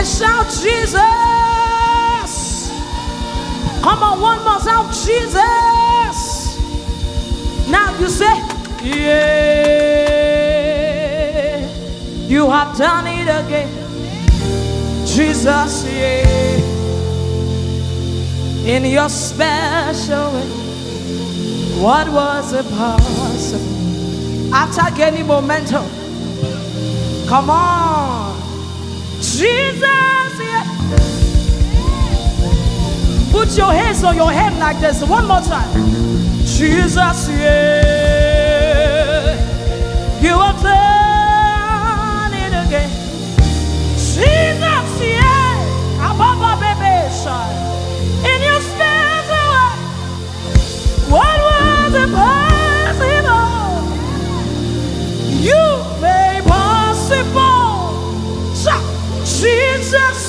shout Jesus. Come on, one more shout Jesus. Now you say, yeah, you have done it again. Jesus, yeah, in your special way. What was impossible? After gaining momentum, come on, Jesus, yeah. Put your hands on your head like this. One more time. Jesus, yeah. You have done it again. Jesus, yeah. Ababa baby shine. In your special way. What was impossible? You made possible. Jesus.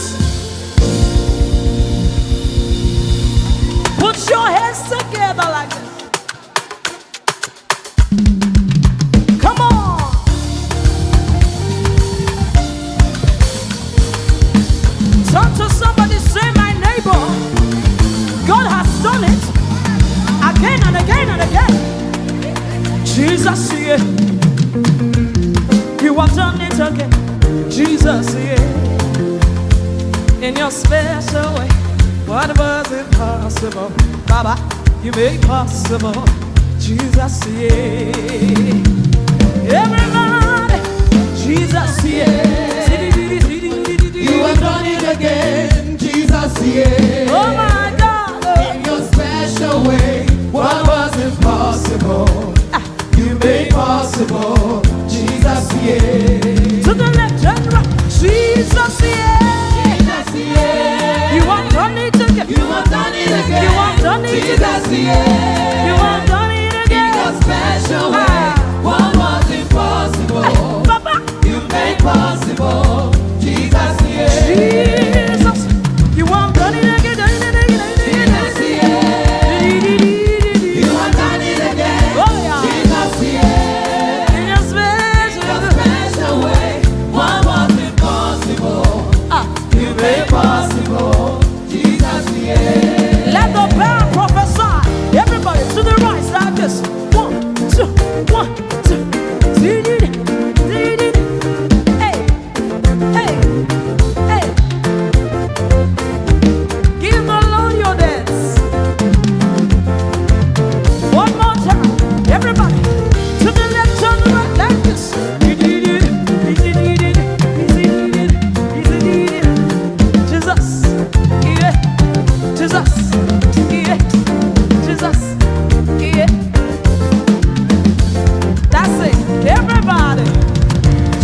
Put your hands together like this. Come on. Turn to somebody, say, my neighbor, God has done it again and again and again. Jesus, yeah, you have done it again. Jesus, yeah, in your special way. What was impossible, Baba, you made possible. Jesus, yeah. Everybody, Jesus, yeah. You have done it again, Jesus, yeah. Oh my God. In your special way, what was impossible, you made possible. Jesus, yeah. To the left and right, Jesus, yeah. Jesus, yeah. You have done it again. You have done it again. You have done it Jesus, again. yeah. You have done it again. In your special way, what was impossible, Papa, you made possible. Jesus, yeah. Jesus, you have done it again. Jesus, yeah. You have done it again. Oh, yeah. Jesus, yeah. In your Special way, what was impossible, you made possible. Jesus, yeah. Let the band prophesy. Everybody to the right, like this. 1, 2, 1, 2. Hey, hey, hey. Give the Lord your dance. One more time. Everybody to the left, to the right, like this. Jesus, yeah. Jesus, yeah. Jesus, yeah. That's it. Everybody.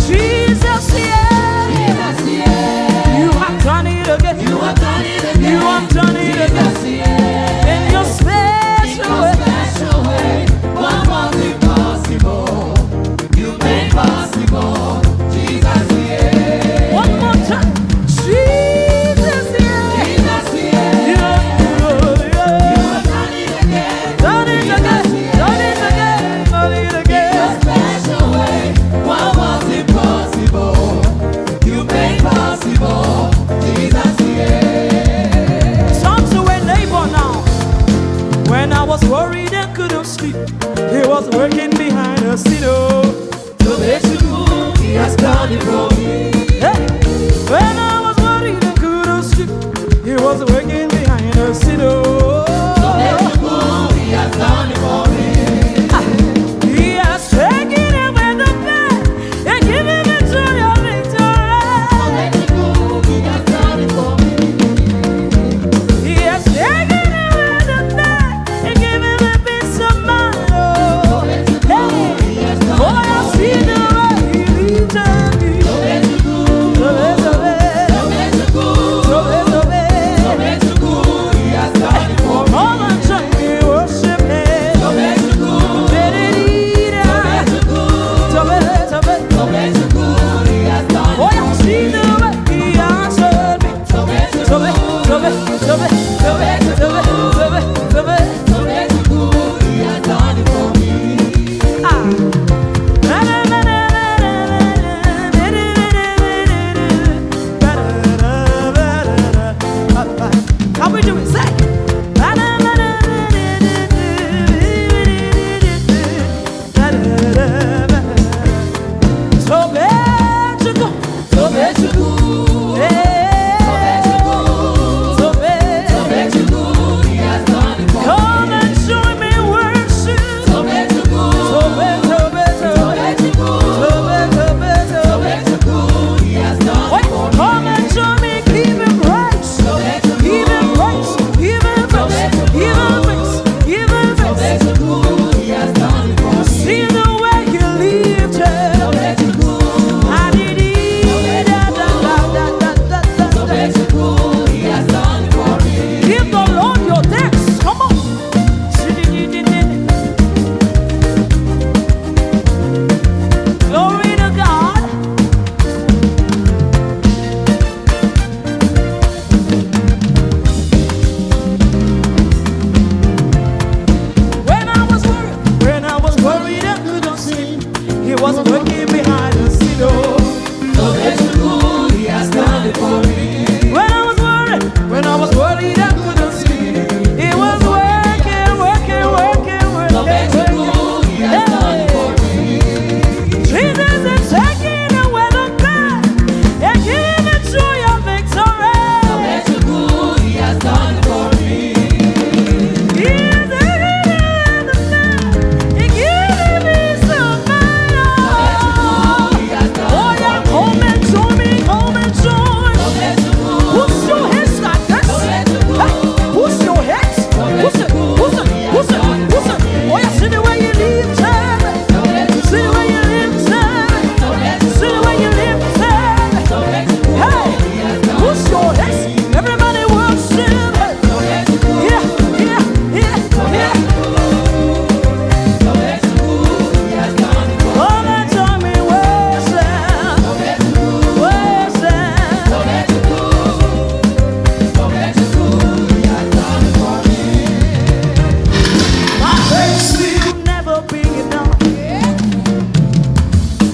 Jesus, yeah. Jesus, yeah. You have done it again. You have done it again. You have done it Jesus, again. yeah. In your special way. Special way, what was impossible, you made possible. Jesus, yeah. One more time. Jesus, yeah. Jesus, yeah. You have done it again. Done it again. Done it again. Done it again. Special way, what was impossible, you made possible. Jesus, yeah. Talk to a neighbor now. When I was worried and couldn't sleep, he was working behind the scene. Nwachukwu, he has done it for me. Hey, when I was worried and couldn't sleep, he was working behind the scene. Nwachukwu, he has done it for me. He has taken away the pain and given me joy of victory. Nwachukwu, he has done it for me. He has taken away the pain and given me peace of mind. Oh, hey, He has done oh, I see the way he leads me. working behind the scene. Oh, Nwachukwu, He has done it for me. when I was worried, I couldn't sleep. He was working, working, working, working, Nwachukwu, He has done it for me. Jesus is taking away the pain and giving to your victory. Nwachukwu, He has done it for me. He is healing the pain and giving me some fire. Nwachukwu, He has done Oh yeah, come and join me, come and join. Push your hands like this. Hey, push your hands. Push it, push it, push it, push it. Oh yeah, see the way you live, time. See the way you live, time. See the way you live, time. Hey, push your hands. Everybody worship. Yeah, yeah, yeah, yeah. Come and join me, worship, worship. My praise will never be enough.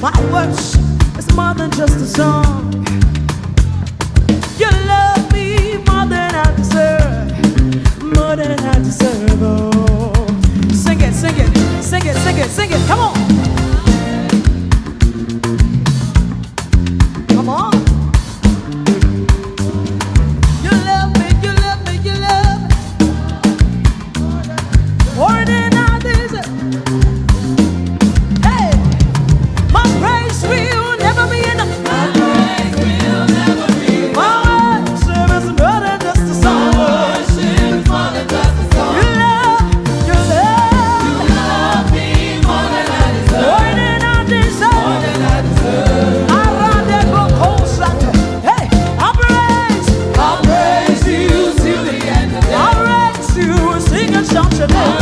My worship is more than just a song. You love me more than I deserve, more than I deserve. Oh, sing it, sing it, sing it, sing it, sing it. Come on, come on. You love me, you love me, you love me more than I deserve. Hey, my praise will never be enough. My worship is more than just a song. You love, you love more than I deserve. I run that book whole Sunday. Hey, I praise you till the end of the day. I praise you, sing and shout your name.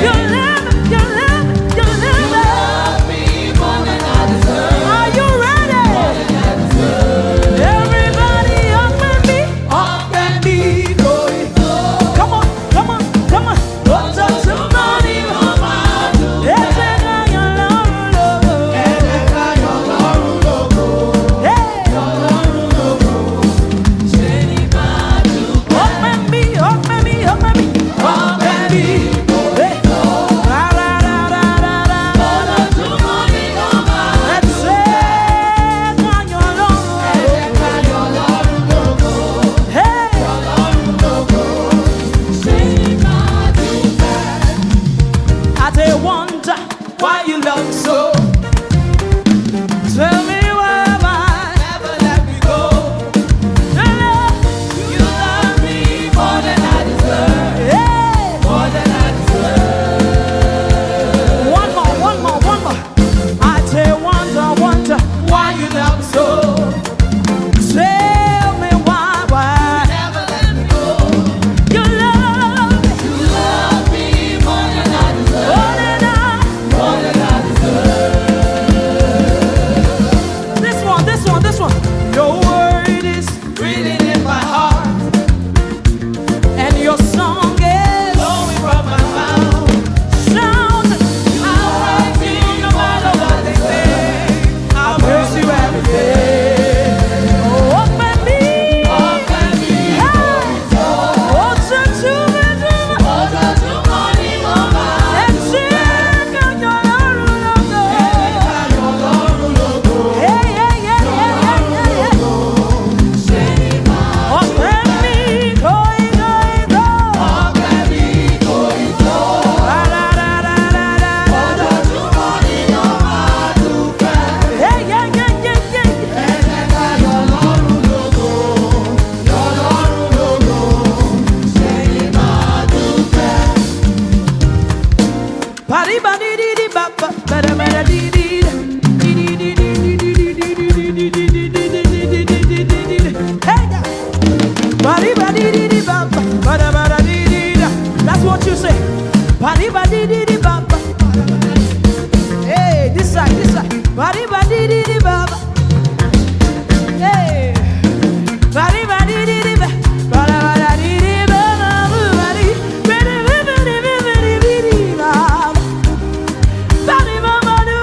You love, you love, you love me. Are you ready? Everybody up and me, going. Come on, come on, come on. What's up, somebody? Yes, I got your love. Hey, up and me, up and me, up and me. Hey, la la la la la la. Let's say, got your love. Hey. I dey wonder why you love so. Tell me why. Never let me go. You love me more than I deserve. Hey. More than I deserve. One more, one more, one more. I dey wonder, wonder why you love so. Tell me why. Never let me go. You love me You love me more than I deserve. more than I. More than I deserve. This one, this one, this one. Your word is Breathing in my heart, and your song is flowing from my mouth. sound. I'll praise you no matter what they say. I'll praise you every day. Oh, up and me. Up and me, Hey. Oh, to me, Oja to money, mama. and sing on your love. Hey, yeah, yeah, yeah, yeah, yeah, yeah. Up and me, going, going, go. La, la, la, la, la, la, la. Hey, yeah, yeah, yeah, yeah, yeah. Bari bari di di ba ba ba da ba da di di da. Di di di di di di di di di di di di di di di di di di di di. Hey, guys. Bari bari di di ba ba ba da ba da di di da. That's what you say. Bari bari di di ba ba. Hey, this side, this side. Bari bari di di ba ba. Hey, bari bari di di ba. Ba da ba da di di ba ba ba bari. Ba da ba ba di ba ba di ba di ba. Bari ba ba do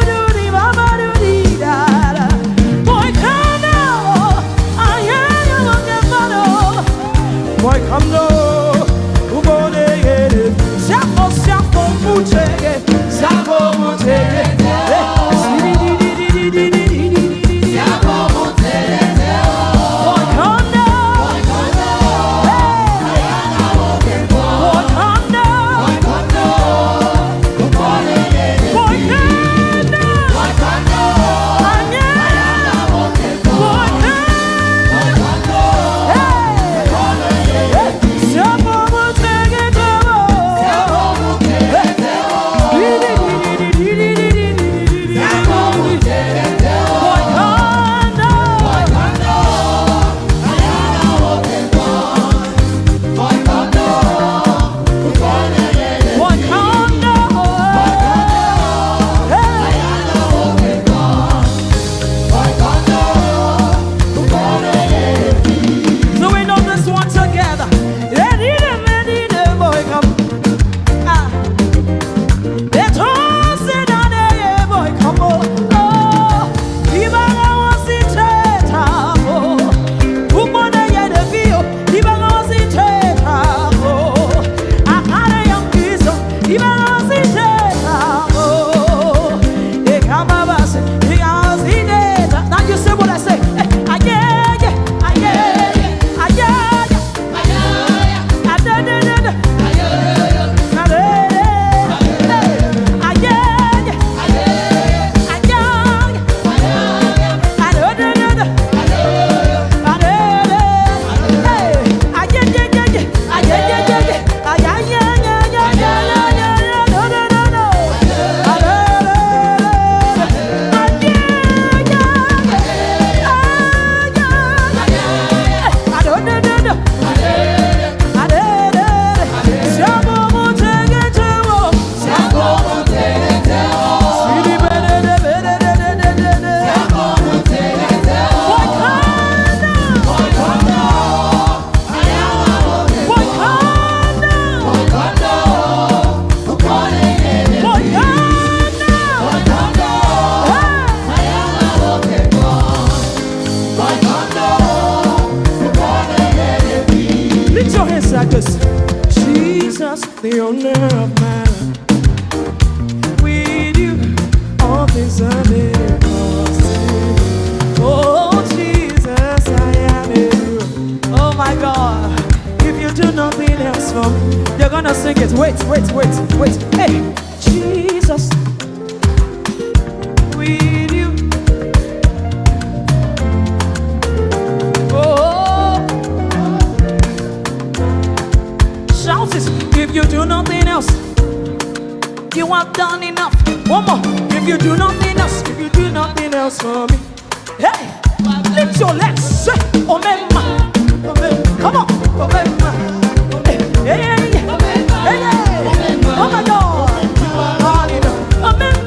Now you say what I say. Jesus, the owner of my life. With you, all things are made possible. Oh, Jesus, I am in you. Oh, my God. If you do nothing else for me, you're gonna sing it. Wait. Hey, Jesus, with you. If you do nothing else, you have done enough. One more. If you do nothing else, if you do nothing else for me, hey, lift your legs. Say, Omema. Come on, Omema. Hey. Oh my God. Omema.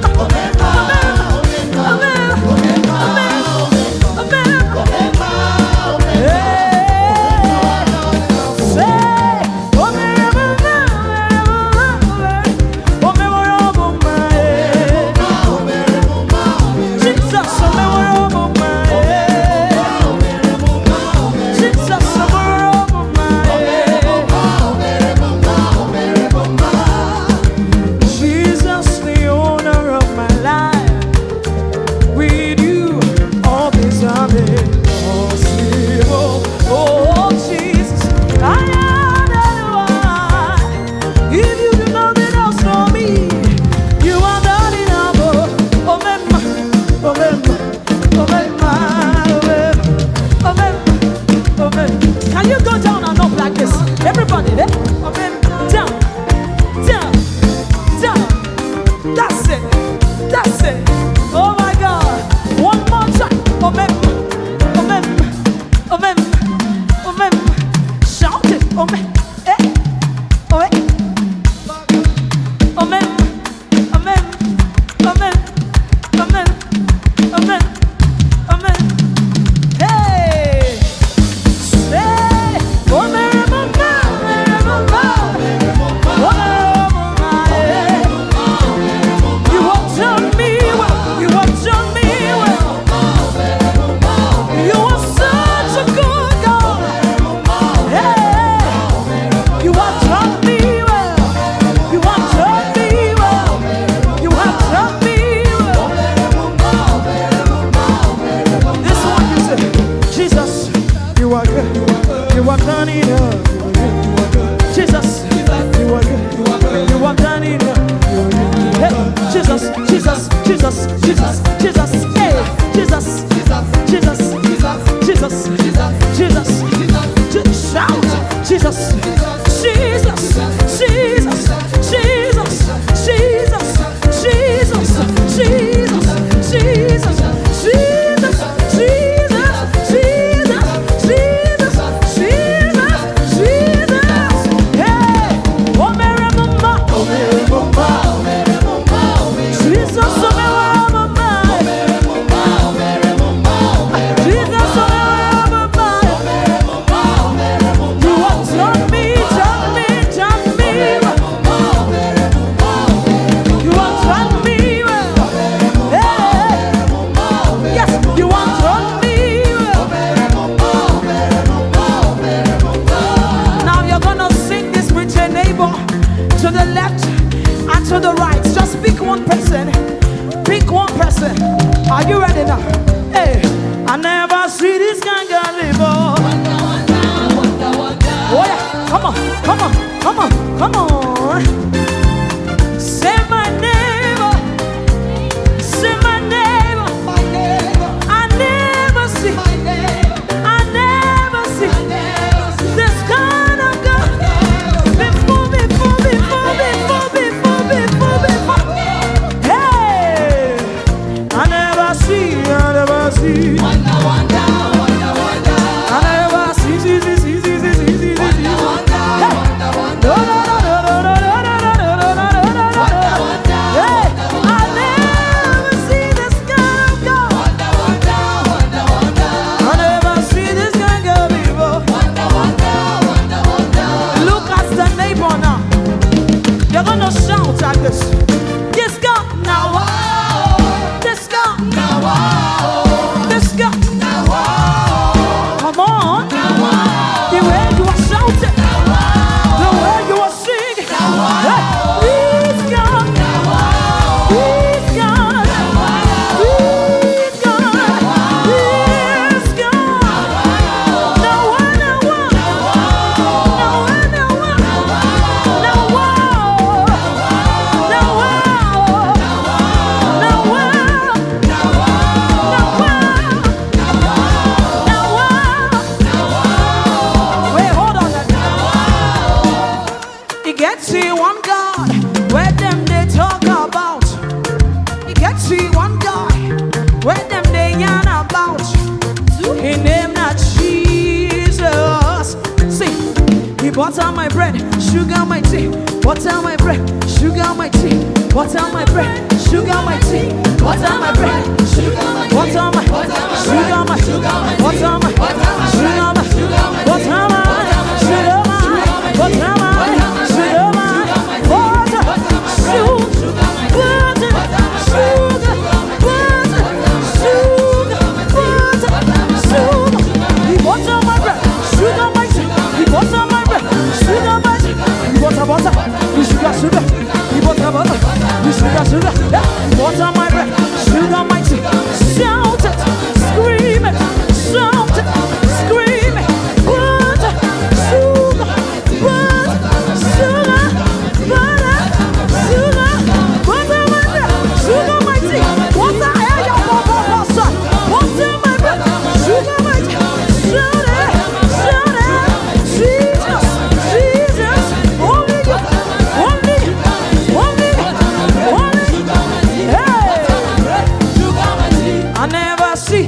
see. Wonder, wonder, wonder, wonder. I never see, see, see, see, see, see, see, see, see. Wonder, wonder, wonder, No, no, no, no, no, no, no, no, no, no, no, no, no, no. Hey, I never see this kind of God. wonder, wonder, wonder, wonder. I never see this kind of people. Wonder, wonder, wonder, wonder. Look at the neighbor now. You're gonna shout at this. This God now. Wow, This God. now wow, This God. now wow, Come on. now wow, The way you are shouting. The way you are singing. Hey, this God. now wow, This God. This God. This God. Now what? Now what? Now what? Now what? Now what? Now what? Now what? Wait, hold on. You get to one God where them they talk about. You get to one God where them they yarn about. He named not Jesus. See, he butter my bread, sugar my tea. Butter my bread, sugar my tea. Butter my bread, sugar my tea. Butter my bread, sugar my tea. Butter my sugar my butter my sugar my butter my sugar my butter my sugar my butter sugar butter sugar butter sugar. He butter my bread, sugar my tea. He butter my bread, sugar my tea. He butter, he sugar. He butter, he sugar. Yeah. He butter my bread, sugar my tea. Shout it, scream it, shout it, scream it. Butter, sugar, butter, sugar, butter, sugar, butter my bread, sugar my tea. Butter, hey, yo, son. Butter my bread, sugar my tea. Shout it, Jesus, Jesus, only you, only you, only you, only you. Hey, I never see